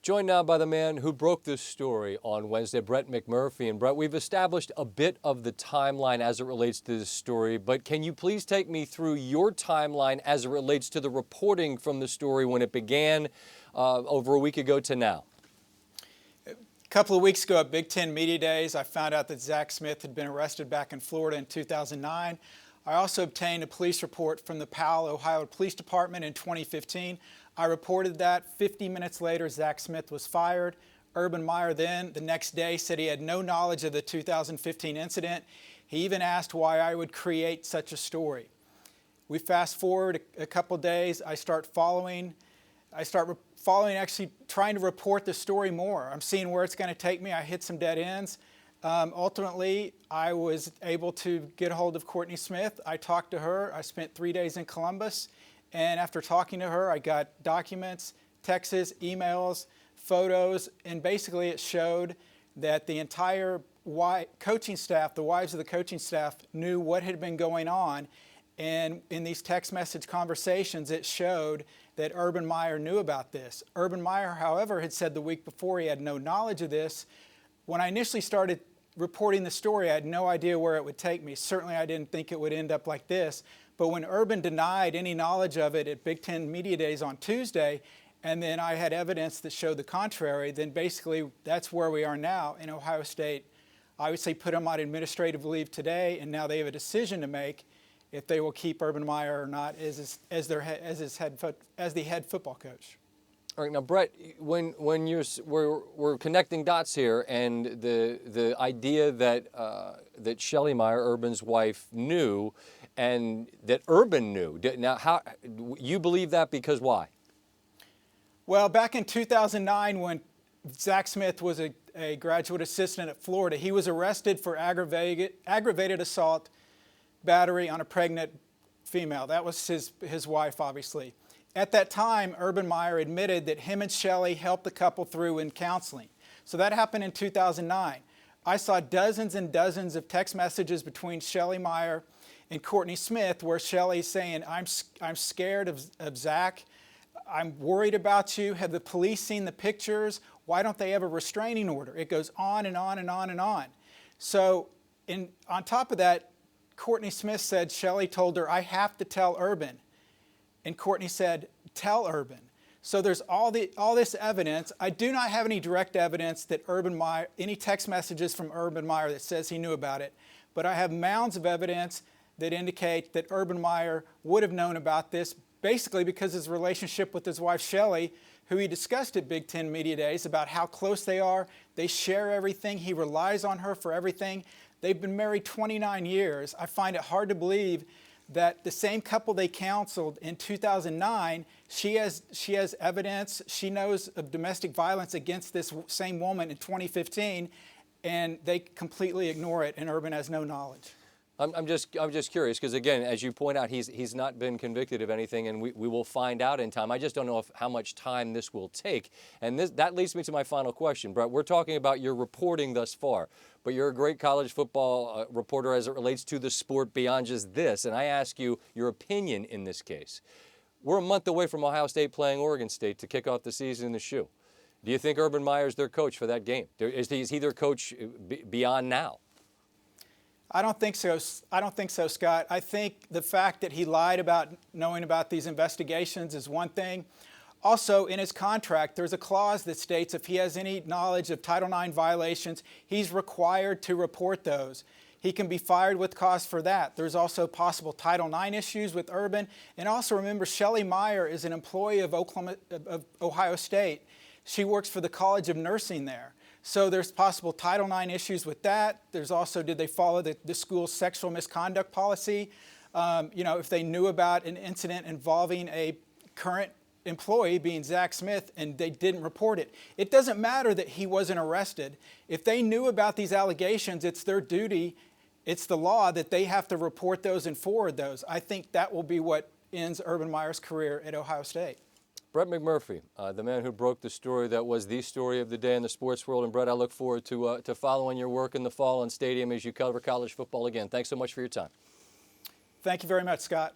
Joined now by the man who broke this story on Wednesday, Brett McMurphy. And Brett, we've established a bit of the timeline as it relates to this story, but can you please take me through your timeline as it relates to the reporting from the story when it began over a week ago to now? A couple of weeks ago at Big Ten Media Days, I found out that Zach Smith had been arrested back in Florida in 2009. I also obtained a police report from the Powell, Ohio Police Department in 2015. I reported that. 50 minutes later, Zach Smith was fired. Urban Meyer then, the next day, said he had no knowledge of the 2015 incident. He even asked why I would create such a story. We fast forward a couple days. I start following, actually trying to report the story more. I'm seeing where it's going to take me. I hit some dead ends. Ultimately, I was able to get a hold of Courtney Smith. I talked to her. I spent 3 days in Columbus. And after talking to her, I got documents, texts, emails, photos, and basically it showed that the entire coaching staff, the wives of the coaching staff, knew what had been going on. And in these text message conversations, it showed that Urban Meyer knew about this. Urban Meyer, however, had said the week before he had no knowledge of this. When I initially started reporting the story, I had no idea where it would take me. Certainly, I didn't think it would end up like this. But when Urban denied any knowledge of it at Big Ten Media Days on Tuesday, and then I had evidence that showed the contrary, then basically that's where we are now in Ohio State. I would say put them on administrative leave today, and now they have a decision to make if they will keep Urban Meyer or not as the head football coach. All right, now Brett, when we're connecting dots here, and the idea that that Shelly Meyer, Urban's wife, knew, and that Urban knew. Now, how you believe that? Because why? Well, back in 2009, when Zach Smith was a graduate assistant at Florida, he was arrested for aggravated assault, battery on a pregnant female. That was his wife, obviously. At that time, Urban Meyer admitted that him and Shelly helped the couple through in counseling. So that happened in 2009. I saw dozens and dozens of text messages between Shelly Meyer and Courtney Smith where Shelly's saying, I'm scared of Zach. I'm worried about you. Have the police seen the pictures? Why don't they have a restraining order? It goes on and on and on and on. So on top of that, Courtney Smith said Shelly told her, I have to tell Urban. And Courtney said, tell Urban. So there's all this evidence. I do not have any direct evidence that Urban Meyer, any text messages from Urban Meyer that says he knew about it, but I have mounds of evidence that indicate that Urban Meyer would have known about this, basically because his relationship with his wife Shelly, who he discussed at Big Ten Media Days about how close they are. They share everything. He relies on her for everything. They've been married 29 years. I find it hard to believe that the same couple they counseled in 2009, she has evidence, she knows of domestic violence against this same woman in 2015, and they completely ignore it, and Urban has no knowledge. I'm just curious, because again, as you point out, he's not been convicted of anything, and we will find out in time. I just don't know how much time this will take. And that leads me to my final question. Brett, we're talking about your reporting thus far, but you're a great college football reporter as it relates to the sport beyond just this, and I ask you your opinion in this case. We're a month away from Ohio State playing Oregon State to kick off the season in the shoe. Do you think Urban Meyer is their coach for that game? Is he their coach beyond now? I don't think so. I don't think so, Scott. I think the fact that he lied about knowing about these investigations is one thing. Also, in his contract, there's a clause that states if he has any knowledge of Title IX violations, he's required to report those. He can be fired with cause for that. There's also possible Title IX issues with Urban. And also remember, Shelly Meyer is an employee of Ohio State. She works for the College of Nursing there. So there's possible Title IX issues with that. There's also, did they follow the school's sexual misconduct policy? If they knew about an incident involving a current employee being Zach Smith and they didn't report it. It doesn't matter that he wasn't arrested. If they knew about these allegations, it's their duty, it's the law that they have to report those and forward those. I think that will be what ends Urban Meyer's career at Ohio State. Brett McMurphy, the man who broke the story that was the story of the day in the sports world. And Brett, I look forward to following your work in the fall on Stadium as you cover college football again. Thanks so much for your time. Thank you very much, Scott.